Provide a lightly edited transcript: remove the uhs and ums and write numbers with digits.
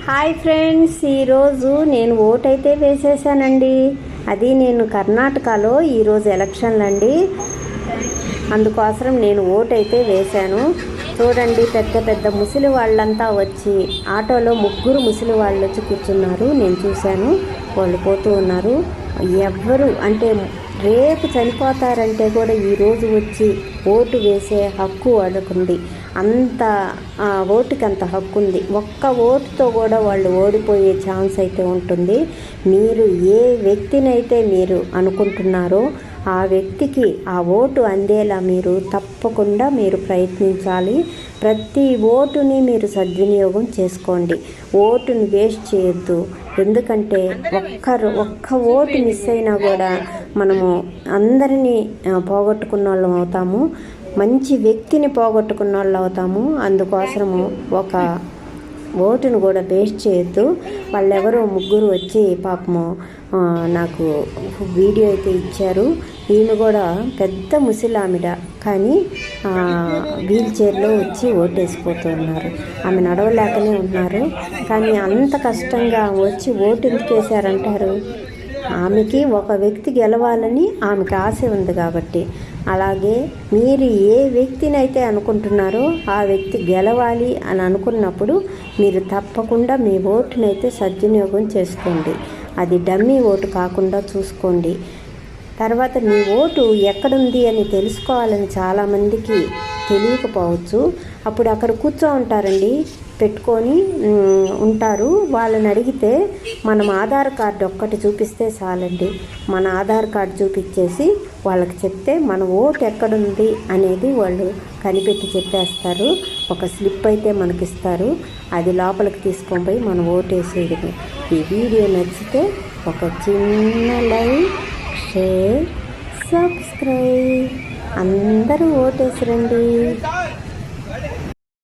Hi friends, ఈరోజు నేను ఓటైతే వేసేసానండి. అది నేను కర్ణాటకలో ఈరోజు ఎలక్షన్లు అండి. అందుకోసం నేను ఓటైతే వేశాను. చూడండి, పెద్ద పెద్ద ముసలి వాళ్ళంతా వచ్చి ఆటోలో ముగ్గురు ముసలి వాళ్ళు వచ్చి కూర్చున్నారు. నేను చూశాను, వాళ్ళు పోతూ ఉన్నారు. ఎవ్వరు అంటే రేపు చనిపోతారంటే కూడా ఈరోజు వచ్చి ఓటు వేసే హక్కు వాళ్ళకుంది. అంత ఓటుకి అంత హక్కు ఉంది. ఒక్క ఓటుతో కూడా వాళ్ళు ఓడిపోయే ఛాన్స్ అయితే ఉంటుంది. మీరు ఏ వ్యక్తినైతే మీరు అనుకుంటున్నారో ఆ వ్యక్తికి ఆ ఓటు అందేలా మీరు తప్పకుండా మీరు ప్రయత్నించాలి. ప్రతి ఓటుని మీరు సద్వినియోగం చేసుకోండి. ఓటుని వేస్ట్ చేయొద్దు. ఎందుకంటే ఒక్క ఓటు మిస్ అయినా కూడా మనము అందరినీ పోగొట్టుకున్న వాళ్ళం అవుతాము. మంచి వ్యక్తిని పోగొట్టుకున్న వాళ్ళు అవుతాము. అందుకోసము ఒక ఓటును కూడా వేస్ట్ చేయొద్దు. వాళ్ళెవరో ముగ్గురు వచ్చి పాపము నాకు వీడియో అయితే ఇచ్చారు. ఈమె కూడా పెద్ద ముసలామిడ, కానీ వీల్ చైర్లో వచ్చి ఓటేసిపోతూ ఉన్నారు. ఆమె నడవలేకనే ఉన్నారు, కానీ అంత కష్టంగా వచ్చి ఓటు ఎందుకు వేశారంటారు? ఆమెకి ఒక వ్యక్తి గెలవాలని ఆమెకి ఆశ ఉంది కాబట్టి. అలాగే మీరు ఏ వ్యక్తిని అయితే అనుకుంటున్నారో ఆ వ్యక్తి గెలవాలి అని అనుకున్నప్పుడు మీరు తప్పకుండా మీ ఓటునైతే సద్వినియోగం చేసుకోండి. అది డమ్మీ ఓటు కాకుండా చూసుకోండి. తర్వాత మీ ఓటు ఎక్కడుంది అని తెలుసుకోవాలని చాలామందికి తెలియకపోవచ్చు. అప్పుడు అక్కడ ఉంటారండి, పెట్టుకొని ఉంటారు. వాళ్ళని అడిగితే మనం ఆధార్ కార్డు ఒక్కటి చూపిస్తే చాలండి. మన ఆధార్ కార్డు చూపించేసి వాళ్ళకి చెప్తే మన ఓటు ఎక్కడుంది అనేది వాళ్ళు కనిపెట్టి చెప్పేస్తారు. ఒక స్లిప్ అయితే మనకిస్తారు. అది లోపలికి తీసుకొని పోయి మనం ఓటు వేసేయడమే. ఈ వీడియో నచ్చితే ఒక చిన్న లైక్, షేర్, సబ్స్క్రైబ్. అందరూ ఓటేసిరండి.